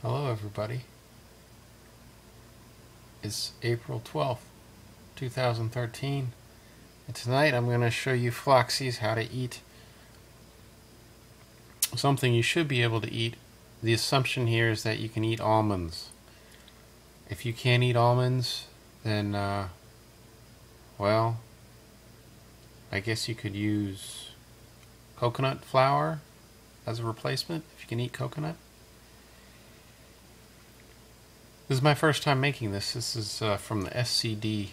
Hello everybody. It's April 12th, 2013, and tonight I'm going to show you Floxies how to eat something you should be able to eat. The assumption here is that you can eat almonds. If you can't eat almonds, then well, I guess you could use coconut flour as a replacement if you can eat coconut. This is my first time making this. This is from the SCD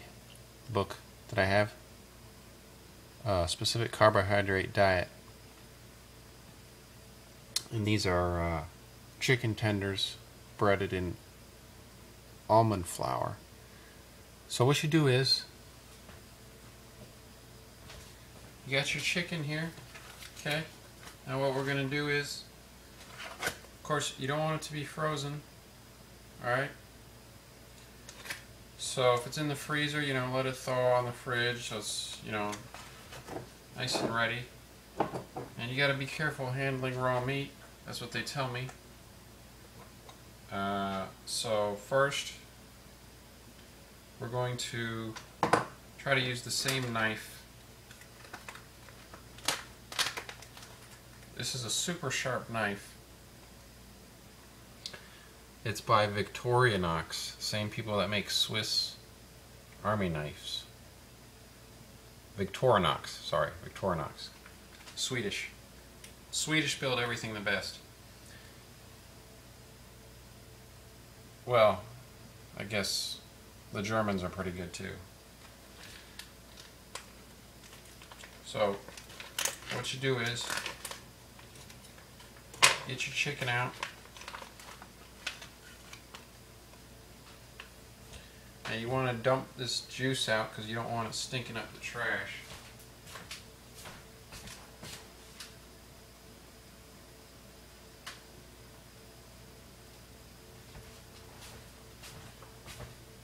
book that I have. Specific Carbohydrate Diet. And these are chicken tenders breaded in almond flour. So what you do is, you got your chicken here, okay? Now what we're going to do is, of course, you don't want it to be frozen, alright? So if it's in the freezer, let it thaw in the fridge so it's, nice and ready. And you got to be careful handling raw meat. That's what they tell me. So first, we're going to try to use the same knife. This is a super sharp knife. It's by Victorinox, same people that make Swiss Army knives. Victorinox, sorry, Victorinox. Swedish. Swedish build everything the best. Well, I guess the Germans are pretty good too. So, what you do is, get your chicken out. Now you want to dump this juice out because you don't want it stinking up the trash.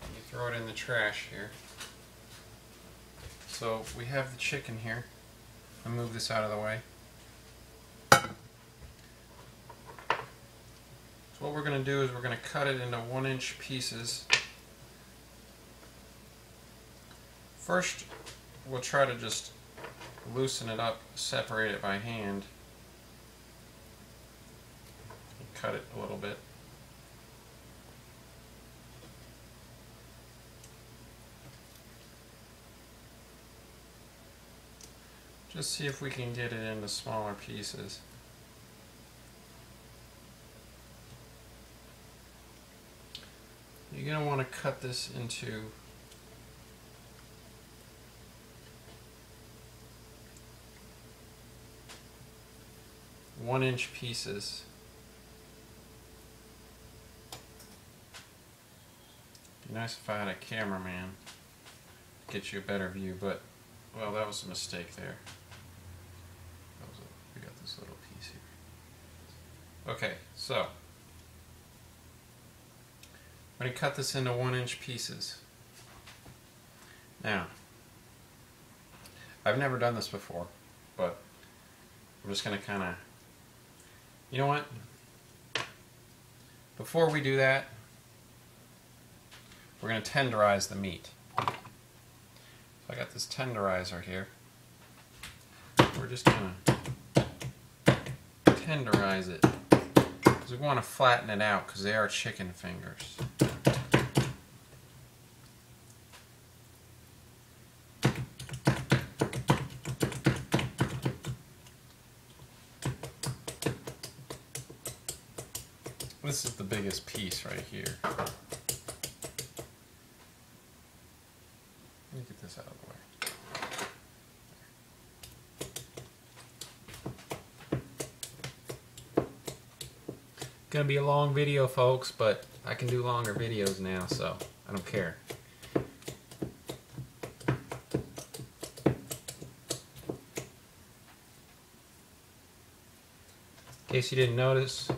You throw it in the trash here. So we have the chicken here. I'll move this out of the way. So what we're going to do is we're going to cut it into 1-inch pieces. First, we'll try to just loosen it up, separate it by hand, and cut it a little bit. Just see if we can get it into smaller pieces. You're going to want to cut this into 1-inch pieces. It'd be nice if I had a cameraman to get you a better view, but, well, that was a mistake there. We got this little piece here. Okay, so I'm going to cut this into 1-inch pieces. Now, I've never done this before, but I'm just going to kind of, you know what? Before we do that, we're going to tenderize the meat. So I got this tenderizer here. We're just going to tenderize it because we want to flatten it out because they are chicken fingers. This is the biggest piece right here. Let me get this out of the way. Gonna be a long video, folks, but I can do longer videos now, so I don't care. In case you didn't notice,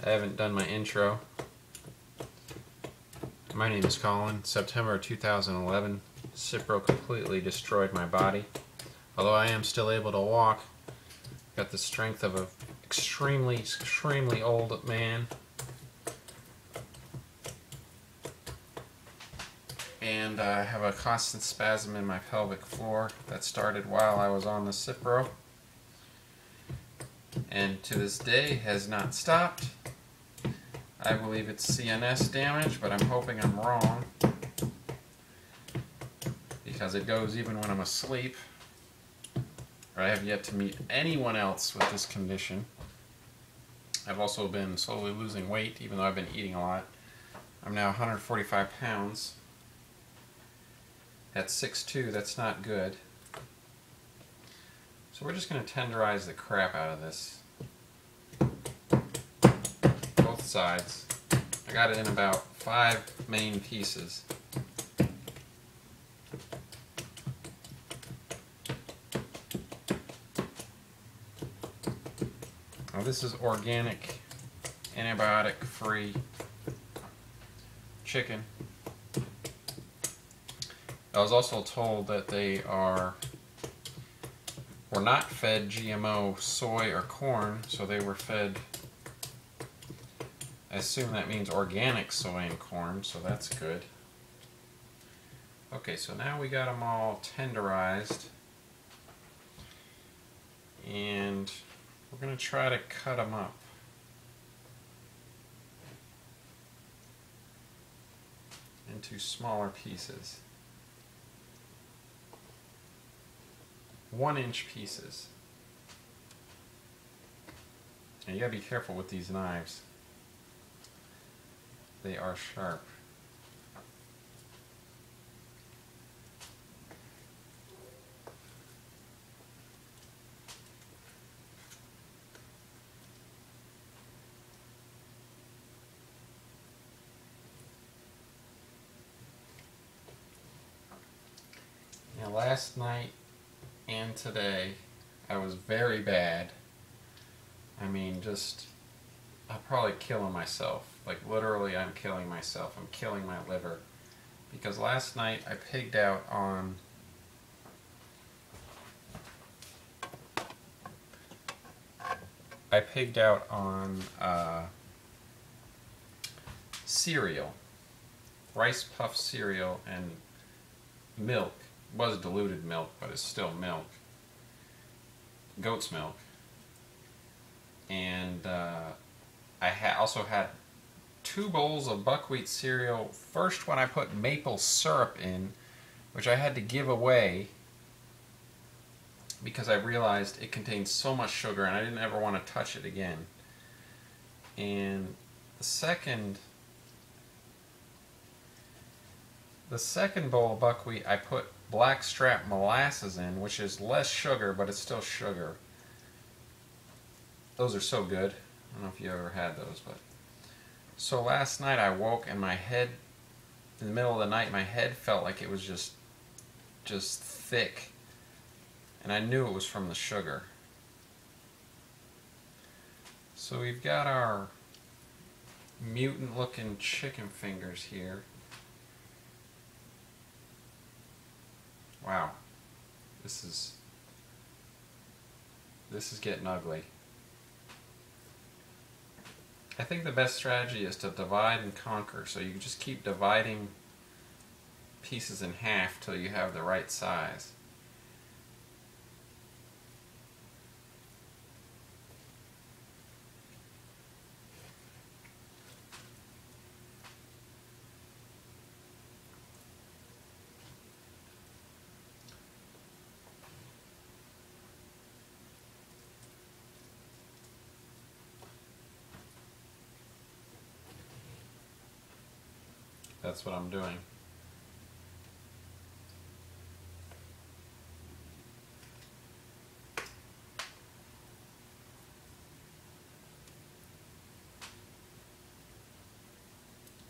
I haven't done my intro. My name is Colin. September 2011, Cipro completely destroyed my body. Although I am still able to walk, got the strength of an extremely old man. and I have a constant spasm in my pelvic floor that started while I was on the Cipro, and to this day has not stopped. I believe it's CNS damage, but I'm hoping I'm wrong, because it goes even when I'm asleep. I have yet to meet anyone else with this condition. I've also been slowly losing weight, even though I've been eating a lot. I'm now 145 pounds. At 6'2", that's not good. So we're just going to tenderize the crap out of this. Both sides. I got it in about 5 main pieces. Now this is organic, antibiotic-free chicken. I was also told that they were not fed GMO soy or corn, so they were fed, I assume that means organic soy and corn, so that's good. Okay, so now we got them all tenderized, and we're going to try to cut them up. Into smaller pieces. 1-inch pieces. And you gotta be careful with these knives. They are sharp. Now last night and today I was very bad. I mean, I'm probably killing myself. Like literally I'm killing myself. I'm killing my liver. Because last night I pigged out on cereal. Rice Puff cereal and milk. It was diluted milk, but it's still milk. Goat's milk. And I also had 2 bowls of buckwheat cereal. First when I put maple syrup in, which I had to give away because I realized it contained so much sugar and I didn't ever want to touch it again. And the second bowl of buckwheat, I put blackstrap molasses in, which is less sugar, but it's still sugar. Those are so good. I don't know if you ever had those, but so last night I woke and my head, in the middle of the night, my head felt like it was just thick, and I knew it was from the sugar. So we've got our mutant-looking chicken fingers here. Wow, this is getting ugly. I think the best strategy is to divide and conquer, so you just keep dividing pieces in half till you have the right size. That's what I'm doing.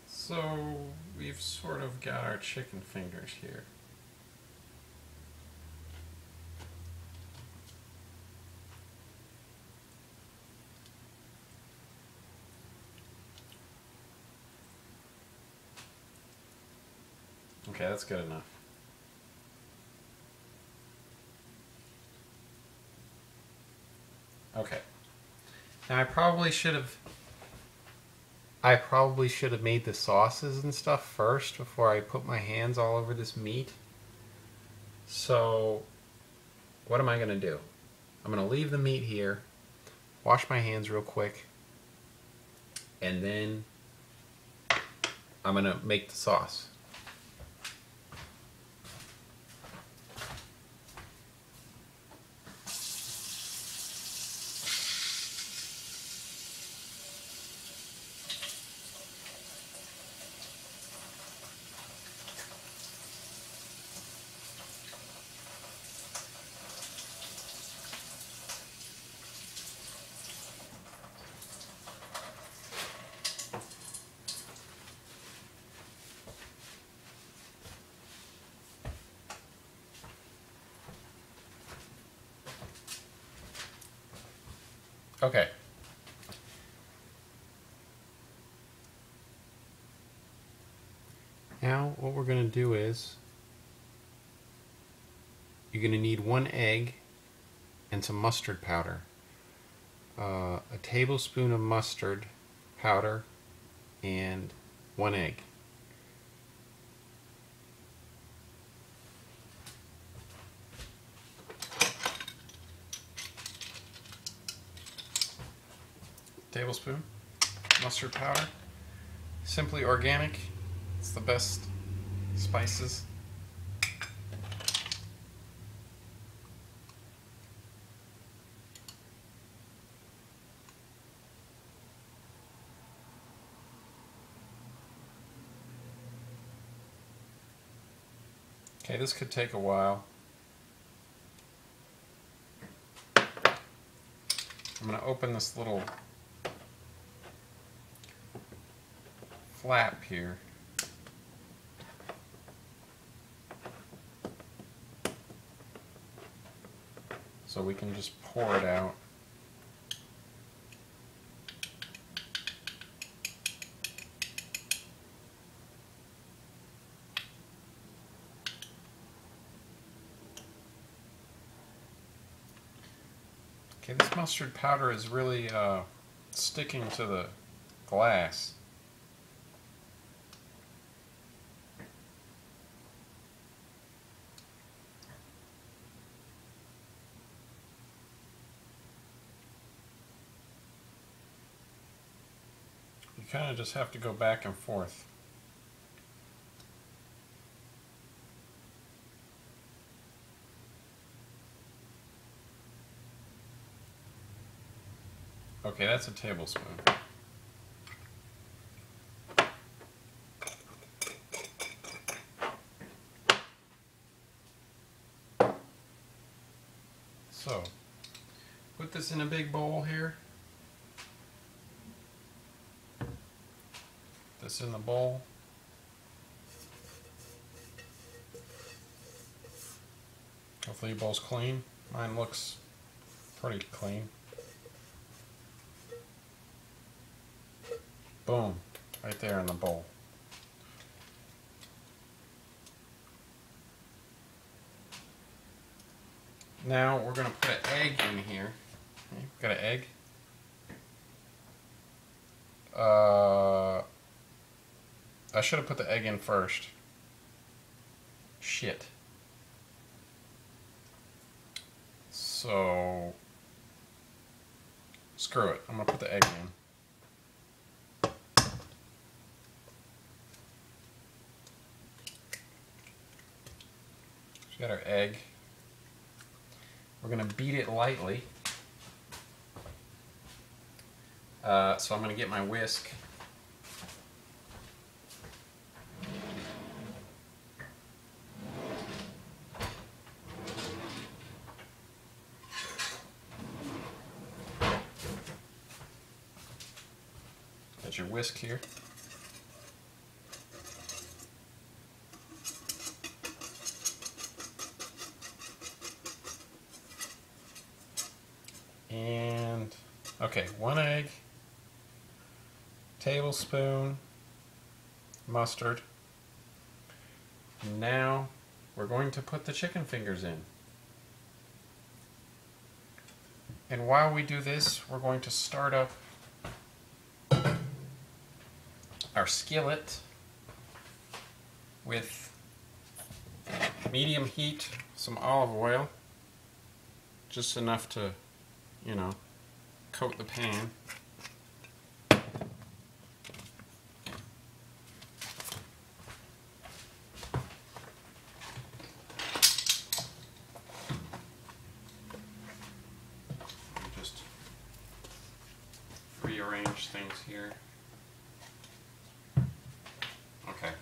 So we've sort of got our chicken fingers here. Okay, that's good enough. Okay. Now I probably should have I probably should have made the sauces and stuff first before I put my hands all over this meat. So what am I going to do? I'm going to leave the meat here, wash my hands real quick, and then I'm going to make the sauce. Okay. Now what we're going to do is you're going to need 1 egg and some mustard powder. A tablespoon of mustard powder and 1 egg. Tablespoon mustard powder, simply organic. It's the best spices. Okay, this could take a while. I'm going to open this little flap here. So we can just pour it out. Okay, this mustard powder is really sticking to the glass. You kind of just have to go back and forth. Okay, that's a tablespoon. So, put this in a big bowl here. This in the bowl. Hopefully your bowl's clean. Mine looks pretty clean. Boom, right there in the bowl. Now we're going to put an egg in here. Okay, got an egg. I should have put the egg in first. Shit. So, screw it. I'm going to put the egg in. We got our egg. We're going to beat it lightly. So I'm going to get my whisk. Got your whisk here. And, okay, 1 egg, tablespoon mustard. Now we're going to put the chicken fingers in. And while we do this, we're going to start up our skillet with medium heat, some olive oil, just enough to, you know, coat the pan. Just rearrange things here. Okay.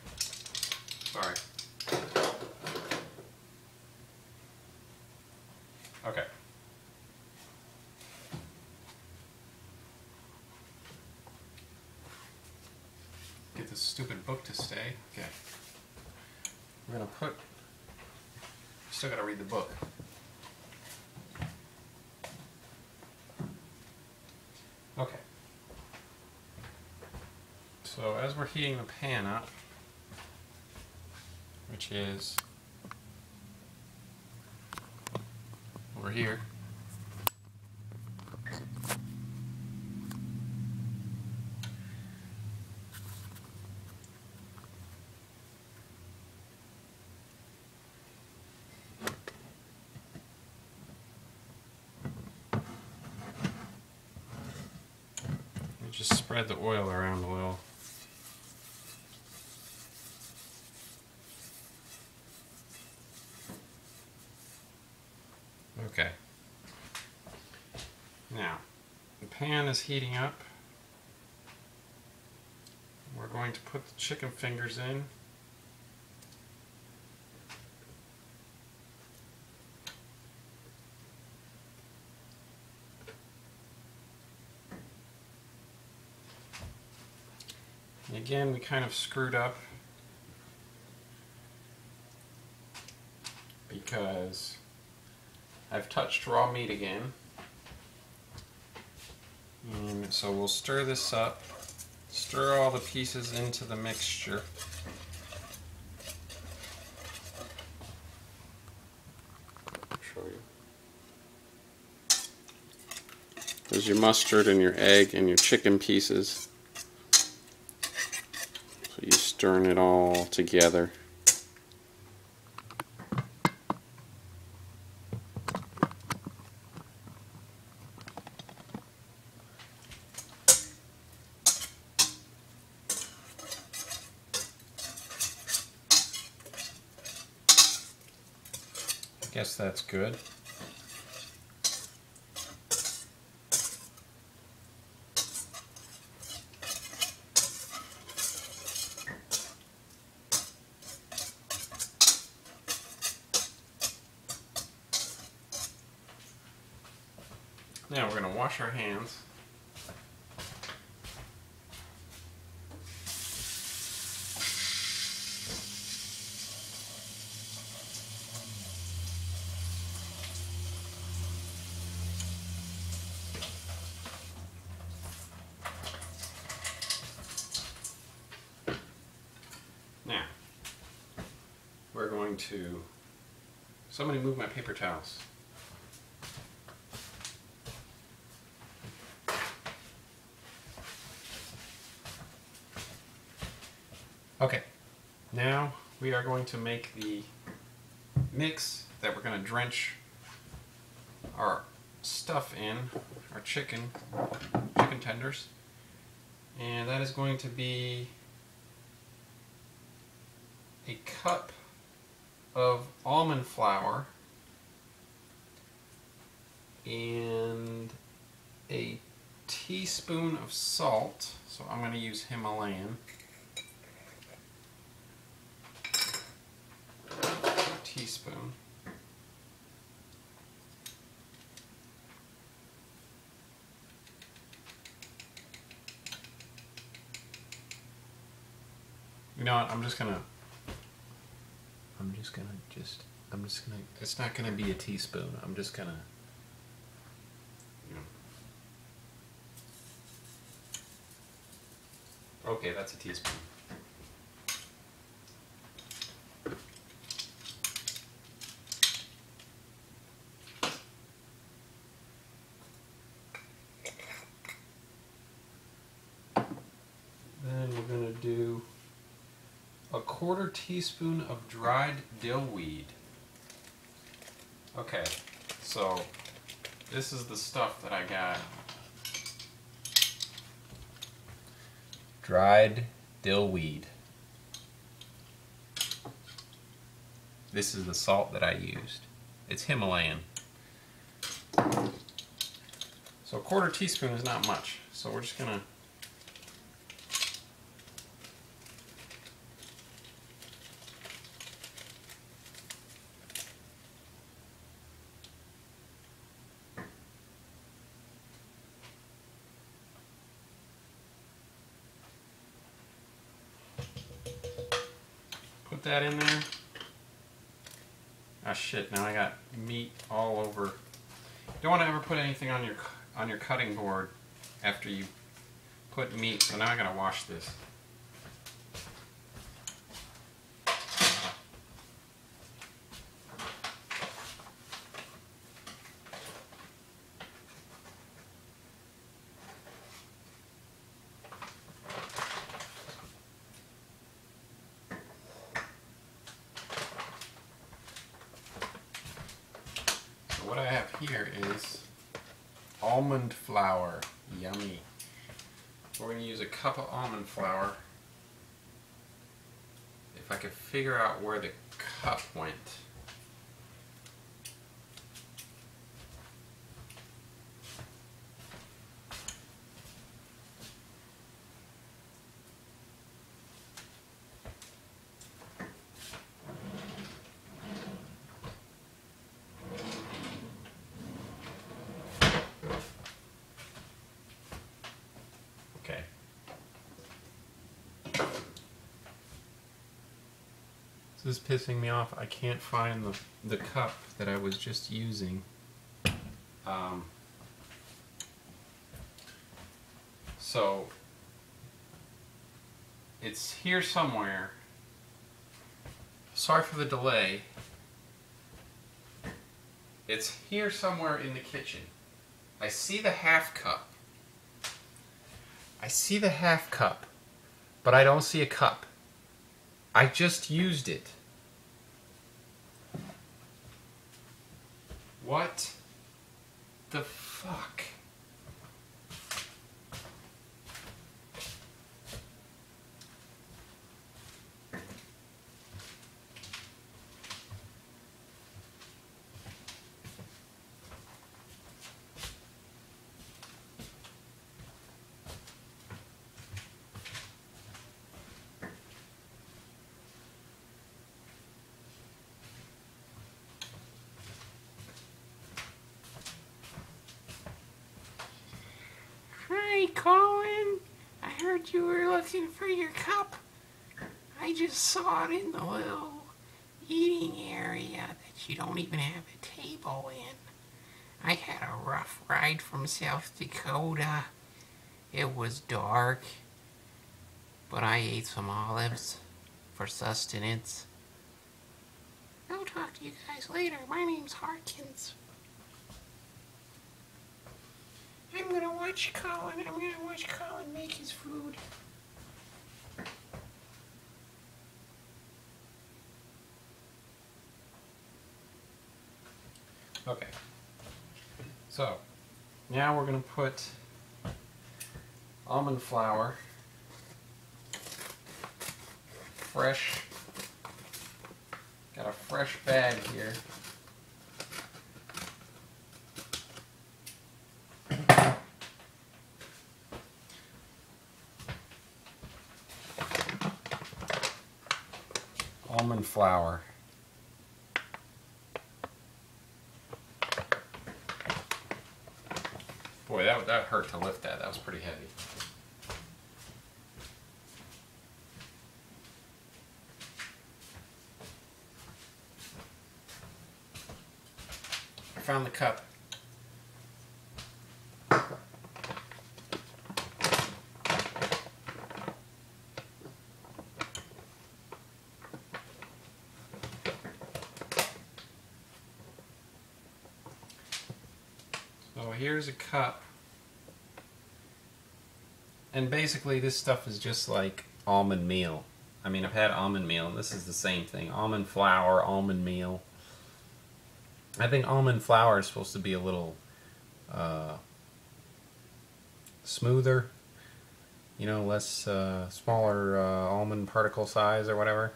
Sorry. Okay. Get this stupid book to stay. Okay. We're gonna put. Still gotta read the book. Okay. So as we're heating the pan up, which is over here, just spread the oil around a little. Okay. Now, the pan is heating up. We're going to put the chicken fingers in. And again, we kind of screwed up because I've touched raw meat again. And so we'll stir this up, stir all the pieces into the mixture. I'll show you. There's your mustard and your egg and your chicken pieces. So you're stirring it all together. I guess that's good. Now we're going to wash our hands. Now, we're going to, somebody move my paper towels. Okay, now we are going to make the mix that we're going to drench our stuff in, our chicken tenders, and that is going to be a cup of almond flour and a teaspoon of salt, so I'm going to use Himalayan. Teaspoon. You know what, I'm just gonna, it's not gonna be a teaspoon, I'm just gonna, you know. Okay, that's a teaspoon. Then we're going to do 1/4 teaspoon of dried dill weed. Okay, so this is the stuff that I got. Dried dill weed. This is the salt that I used. It's Himalayan. So 1/4 teaspoon is not much. So we're just gonna put that in there. Ah shit, now I got meat all over. You don't want to ever put anything on your cutting board after you put meat, so now I gotta wash this. What I have here is almond flour. Yummy. We're going to use a cup of almond flour. If I could figure out where the cup went. Okay. This is pissing me off. I can't find the cup that I was just using. So it's here somewhere. Sorry for the delay. It's here somewhere in the kitchen. I see the half cup. I see the half cup, but I don't see a cup. I just used it. What the fuck? Hi, Colin. I heard you were looking for your cup. I just saw it in the little eating area that you don't even have a table in. I had a rough ride from South Dakota. It was dark, but I ate some olives for sustenance. I'll talk to you guys later. My name's Harkins. I'm gonna watch Colin. I'm gonna watch Colin make his food. Okay. So, now we're going to put almond flour, fresh, got a fresh bag here. Almond flour. Boy, that hurt to lift that. That was pretty heavy. I found the cup. So here's a cup. And basically this stuff is just like almond meal. I mean, I've had almond meal, and this is the same thing. Almond flour, almond meal. I think almond flour is supposed to be a little smoother, you know, less smaller almond particle size or whatever.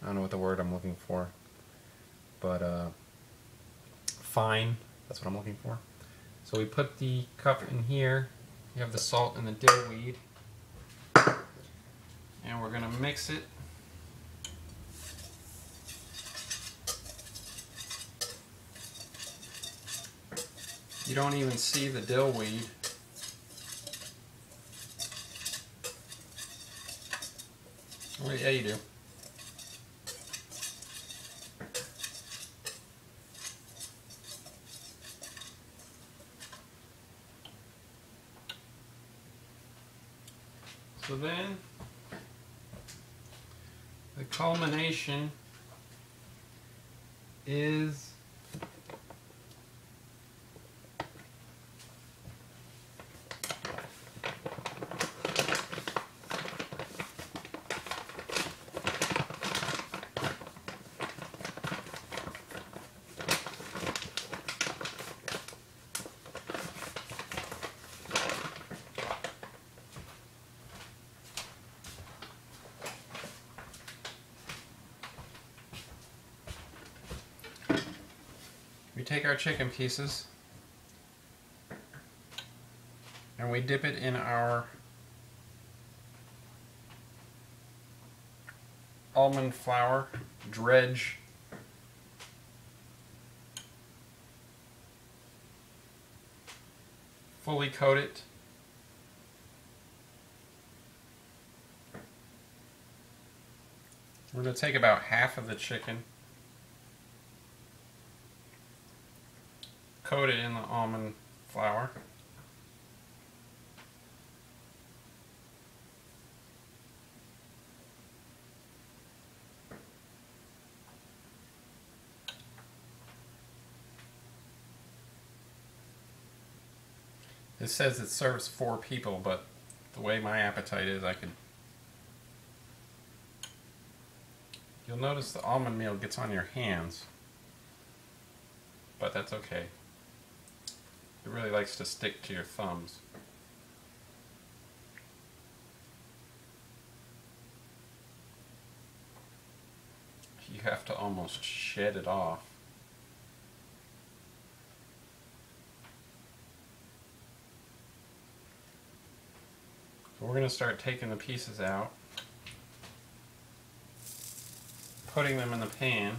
I don't know what the word I'm looking for, but fine, that's what I'm looking for. So we put the cup in here. You have the salt and the dillweed, and we're gonna mix it. You don't even see the dillweed. Well, yeah, you do. So then, the culmination is we take our chicken pieces and we dip it in our almond flour dredge. Fully coat it. We're going to take about half of the chicken, coat it in the almond flour. It says it serves 4 people, but the way my appetite is, I could... You'll notice the almond meal gets on your hands, but that's okay. It really likes to stick to your thumbs. You have to almost shed it off. So we're going to start taking the pieces out, putting them in the pan.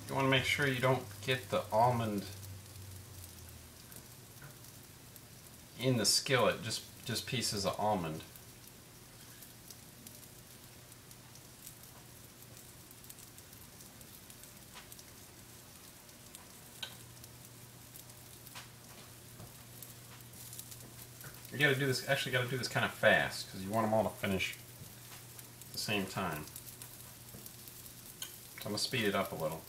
You want to make sure you don't get the almond in the skillet, just pieces of almond. You gotta do this, actually gotta do this kind of fast, because you want them all to finish at the same time. So I'm gonna speed it up a little.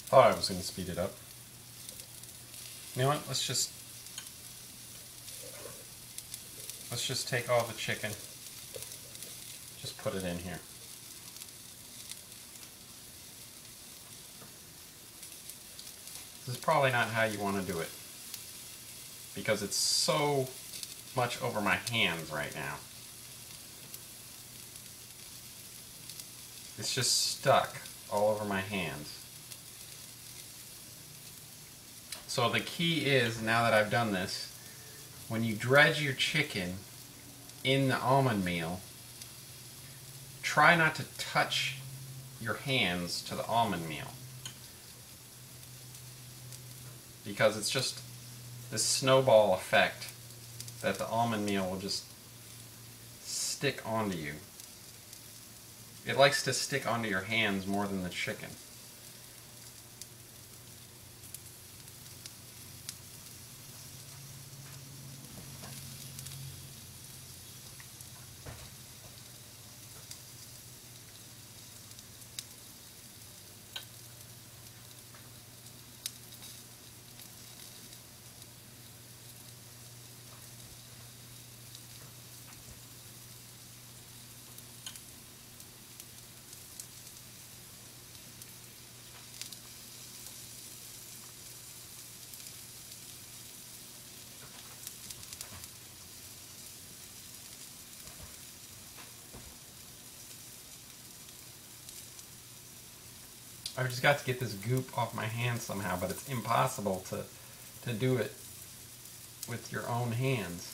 Thought I was going to speed it up. You know what? Let's just take all the chicken. Just put it in here. This is probably not how you want to do it, because it's so much over my hands right now. It's just stuck all over my hands. So the key is, now that I've done this, when you dredge your chicken in the almond meal, try not to touch your hands to the almond meal, because it's just this snowball effect that the almond meal will just stick onto you. It likes to stick onto your hands more than the chicken. I've just got to get this goop off my hands somehow, but it's impossible to do it with your own hands.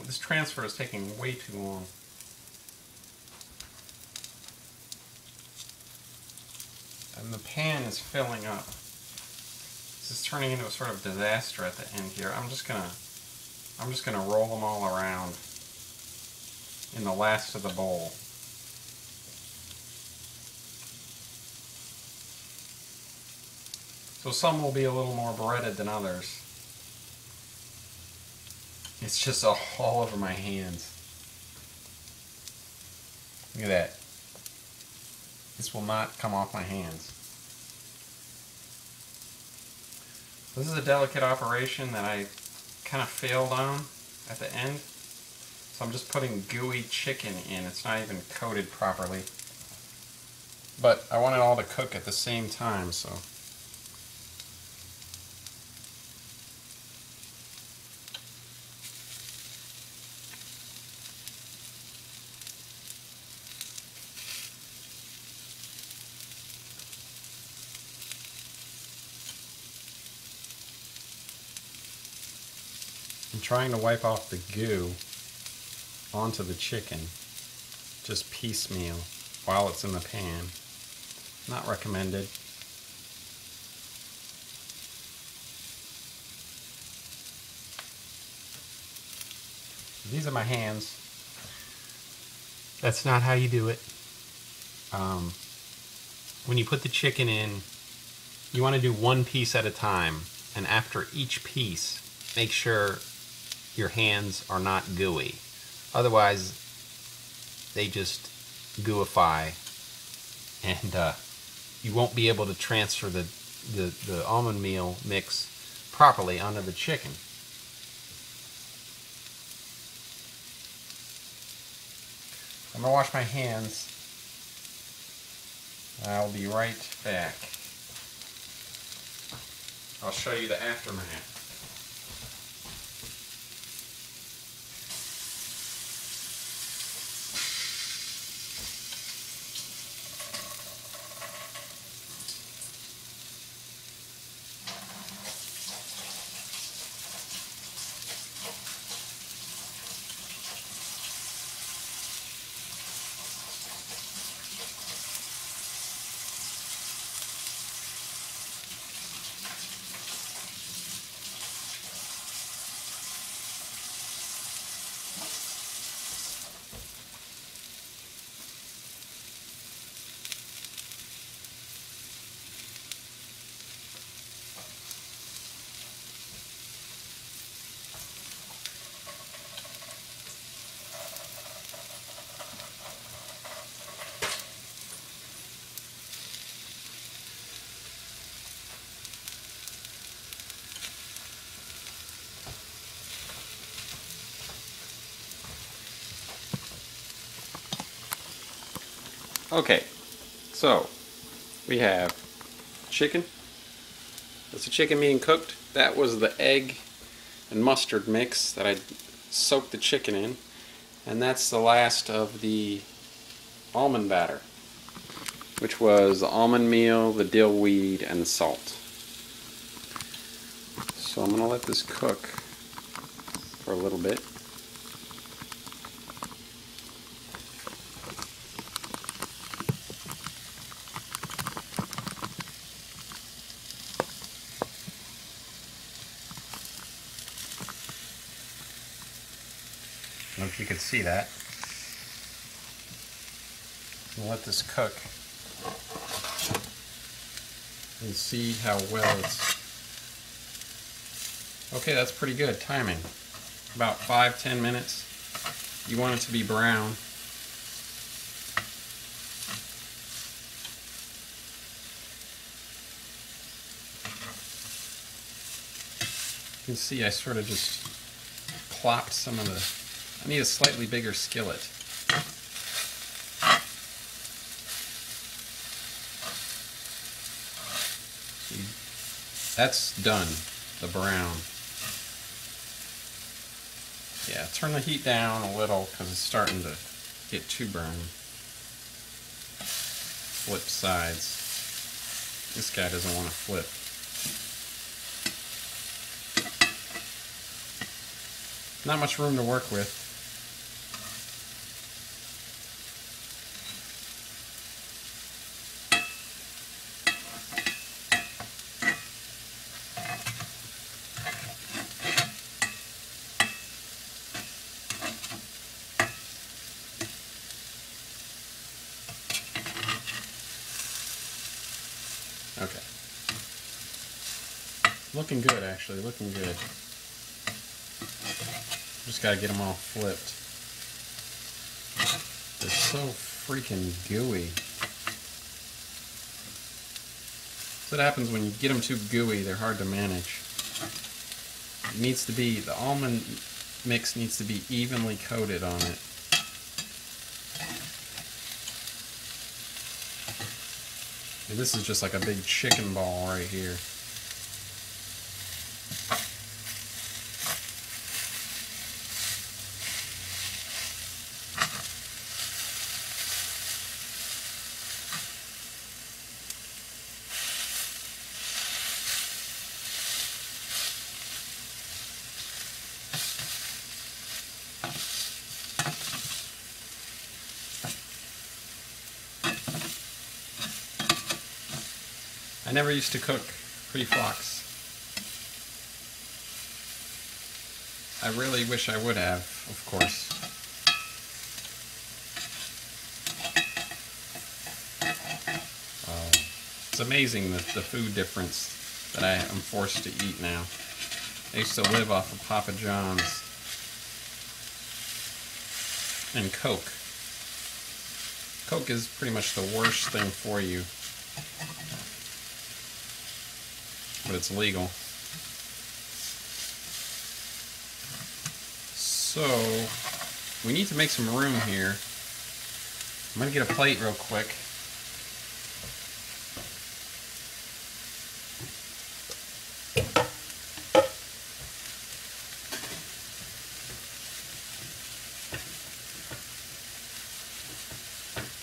This transfer is taking way too long. And the pan is filling up. This is turning into a sort of disaster at the end here. I'm just gonna roll them all around in the last of the bowl. So some will be a little more breaded than others. It's just all over my hands. Look at that. This will not come off my hands. This is a delicate operation that I kind of failed on at the end. So I'm just putting gooey chicken in. It's not even coated properly. But I want it all to cook at the same time, so. I'm trying to wipe off the goo onto the chicken, just piecemeal, while it's in the pan. Not recommended. These are my hands. That's not how you do it. When you put the chicken in, you want to do one piece at a time, and after each piece, make sure your hands are not gooey. Otherwise, they just gooify, and you won't be able to transfer the almond meal mix properly onto the chicken. I'm gonna wash my hands. I'll be right back. I'll show you the aftermath. Okay, so we have chicken. That's the chicken being cooked. That was the egg and mustard mix that I soaked the chicken in. And that's the last of the almond batter, which was the almond meal, the dill weed, and the salt. So I'm going to let this cook for a little bit. I don't know if you could see that. We'll let this cook and see how well it's... Okay, that's pretty good timing. About 5-10 minutes. You want it to be brown. You can see I sort of just plopped some of the... I need a slightly bigger skillet. That's done, the brown. Yeah, turn the heat down a little because it's starting to get too brown. Flip sides. This guy doesn't want to flip. Not much room to work with. Okay. Looking good, actually. Looking good. Just gotta get them all flipped. They're so freaking gooey. That's what happens when you get them too gooey. They're hard to manage. It needs to be, the almond mix needs to be evenly coated on it. And this is just like a big chicken ball right here. I never used to cook pre-flocks. I really wish I would have, of course. It's amazing the food difference that I am forced to eat now. I used to live off of Papa John's and Coke. Coke is pretty much the worst thing for you. But it's legal. So, we need to make some room here. I'm going to get a plate real quick.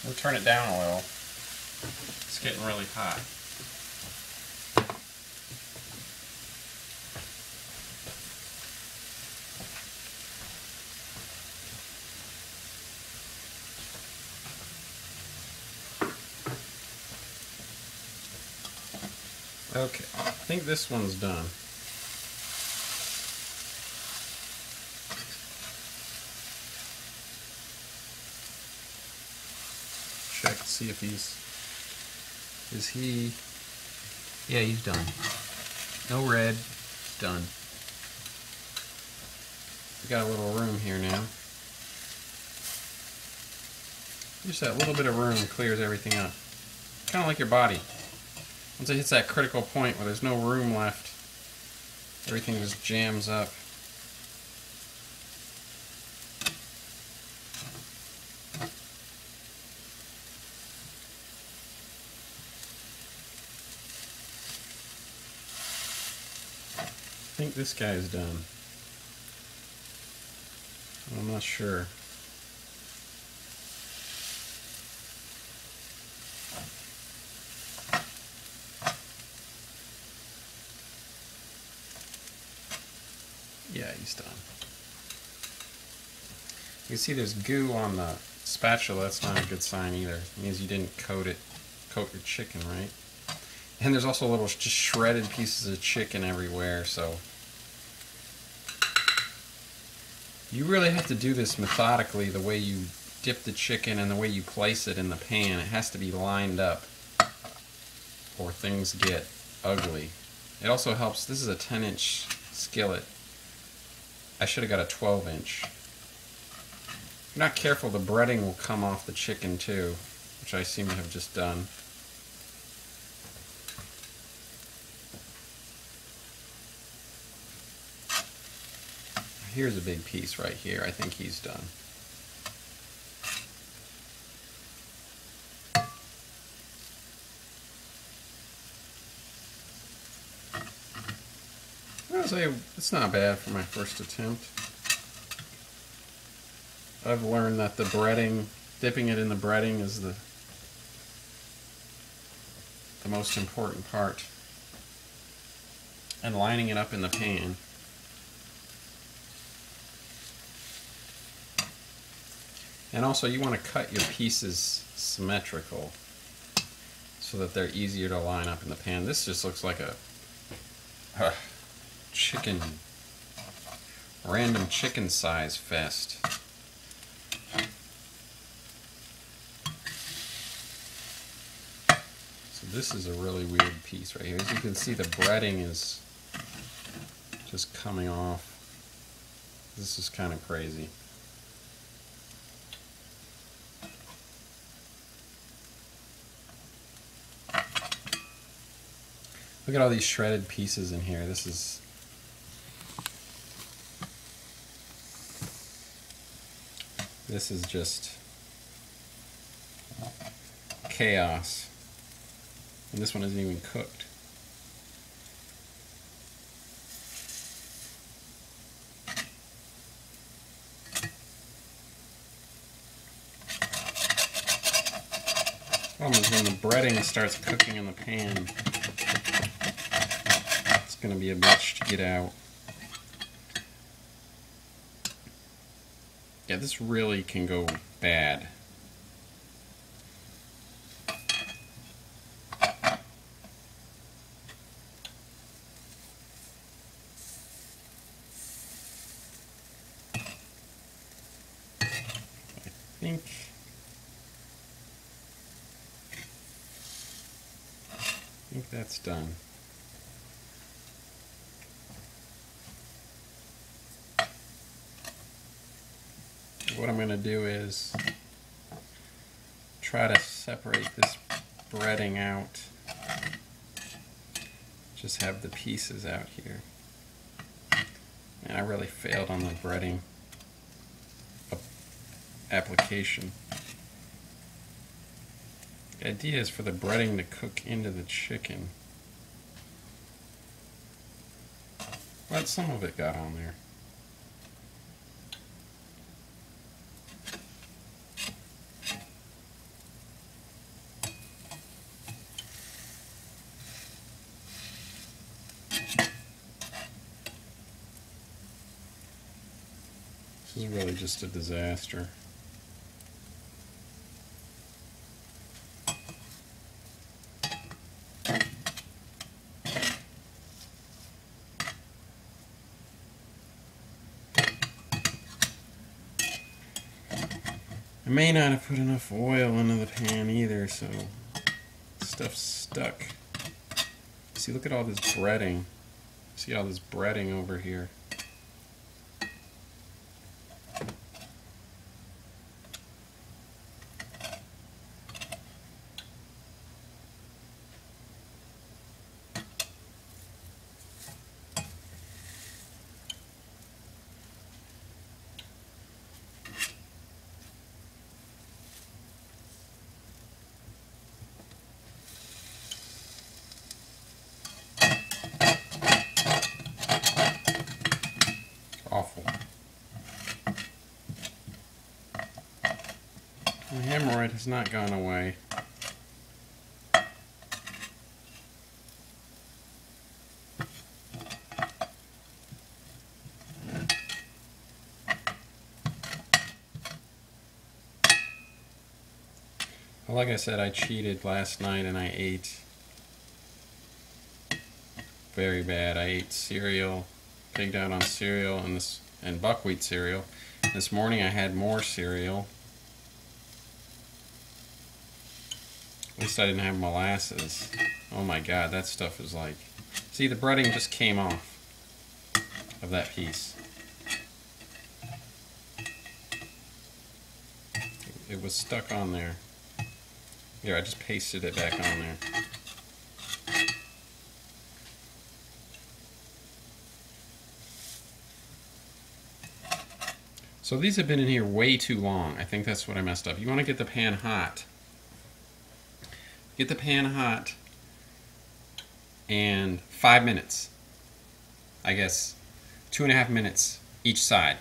We'll turn it down a little. It's getting really hot. Okay, I think this one's done. Check to see if is he, yeah, he's done. No red, done. We got a little room here now. Just that little bit of room clears everything up. Kind of like your body. Once it hits that critical point where there's no room left, everything just jams up. think this guy is done. I'm not sure. Yeah, he's done. You can see there's goo on the spatula. That's not a good sign either. It means you didn't coat your chicken right. And there's also little just shredded pieces of chicken everywhere, so you really have to do this methodically, the way you dip the chicken and the way you place it in the pan. It has to be lined up or things get ugly. It also helps, this is a 10-inch skillet. I should have got a 12-inch. If you're not careful, the breading will come off the chicken too, which I seem to have just done. Here's a big piece right here. I think he's done. I'll say it's not bad for my first attempt. I've learned that the breading, dipping it in the breading is the most important part. And lining it up in the pan. And also you want to cut your pieces symmetrical so that they're easier to line up in the pan. This just looks like a random chicken size fest. So this is a really weird piece right here. As you can see, the breading is just coming off. This is kind of crazy. Look at all these shredded pieces in here. This is just chaos. And this one isn't even cooked. Problem is when the breading starts cooking in the pan, it's going to be a bitch to get out. Yeah, this really can go bad. I think that's done. What I'm going to do is try to separate this breading out. Just have the pieces out here. And I really failed on the breading application. The idea is for the breading to cook into the chicken. But some of it got on there. This is really just a disaster. I may not have put enough oil into the pan either, so stuff's stuck. See, look at all this breading. See all this breading over here. My hemorrhoid has not gone away. Well, like I said, I cheated last night and I ate very bad. I ate cereal, pigged out on cereal and buckwheat cereal. This morning I had more cereal. At least I didn't have molasses. Oh my god, that stuff is like... See, the breading just came off of that piece. It was stuck on there. Here, I just pasted it back on there. So these have been in here way too long. I think that's what I messed up. You want to get the pan hot. Get the pan hot and 5 minutes. I guess 2.5 minutes each side.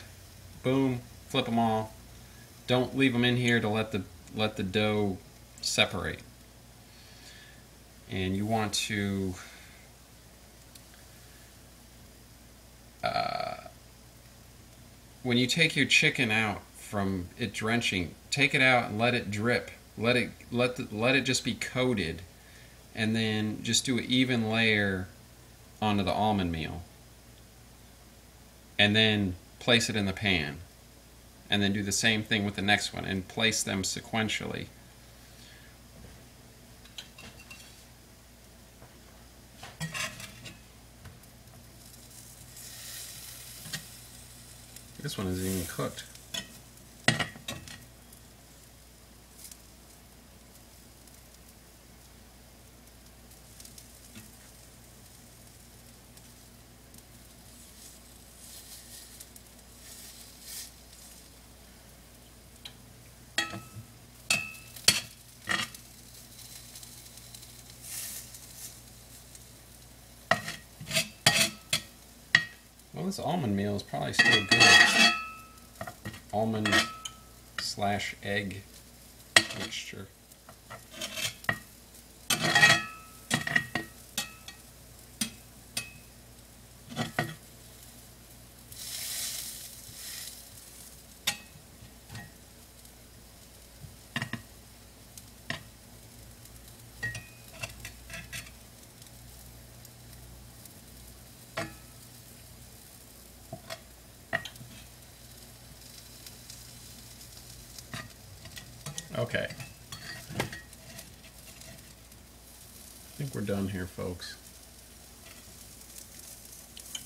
Boom, flip them all. Don't leave them in here to let the dough separate. And you want to when you take your chicken out from it drenching, take it out and let it drip. Let it just be coated, and then just do an even layer onto the almond meal, and then place it in the pan, and then do the same thing with the next one and place them sequentially. This one isn't even cooked. Well, this almond meal is probably still good. Almond / egg mixture. Okay. I think we're done here, folks.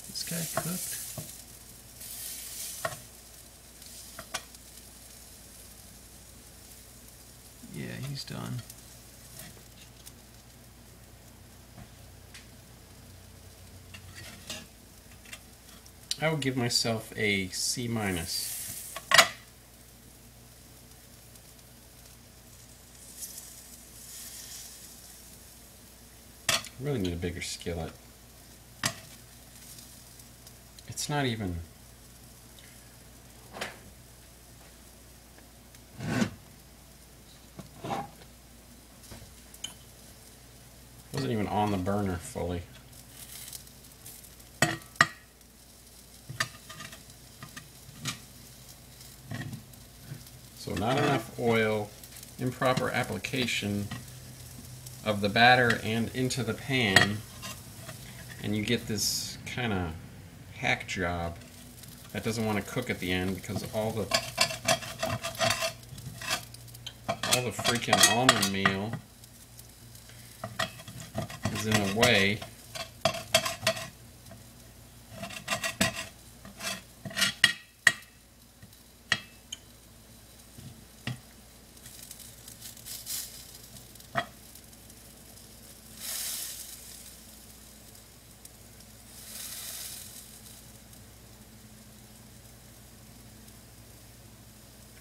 This guy cooked. Yeah, he's done. I would give myself a C-. Really need a bigger skillet. It's not even... wasn't even on the burner fully. So not enough oil, improper application of the batter and into the pan, and you get this kind of hack job that doesn't want to cook at the end because all the freaking almond meal is in the way.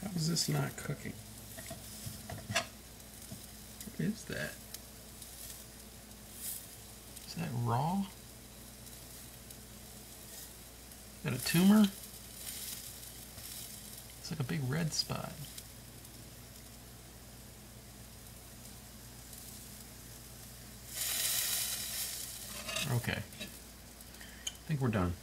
How is this not cooking? What is that? Is that raw? Is that a tumor? It's like a big red spot. Okay. I think we're done.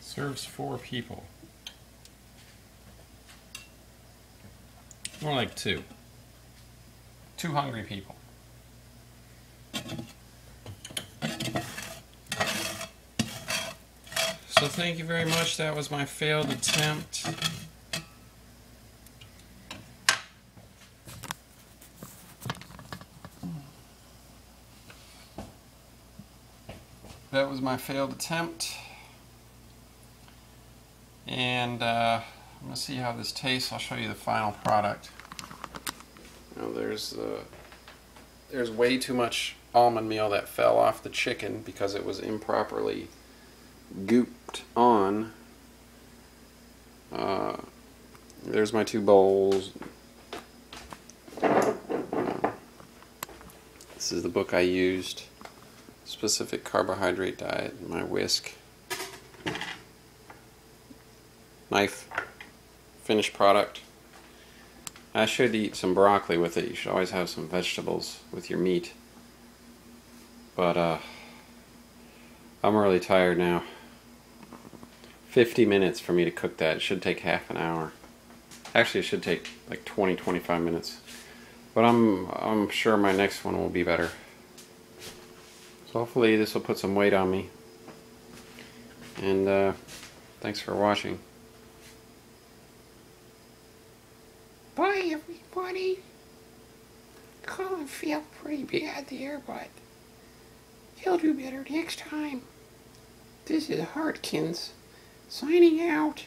Serves 4 people. More like 2. 2 hungry people. So thank you very much. That was my failed attempt. That was my failed attempt. And I'm going to see how this tastes. I'll show you the final product. Now there's way too much almond meal that fell off the chicken because it was improperly gooped on. There's my 2 bowls. This is the book I used. Specific carbohydrate diet, my whisk. Knife, finished product. I should eat some broccoli with it. You should always have some vegetables with your meat. But I'm really tired now. 50 minutes for me to cook that. It should take half an hour. Actually, it should take like 20-25 minutes. But I'm sure my next one will be better. So hopefully this will put some weight on me. And thanks for watching. Bye, everybody. Colin felt pretty bad there, but he'll do better next time. This is Hartkins, signing out.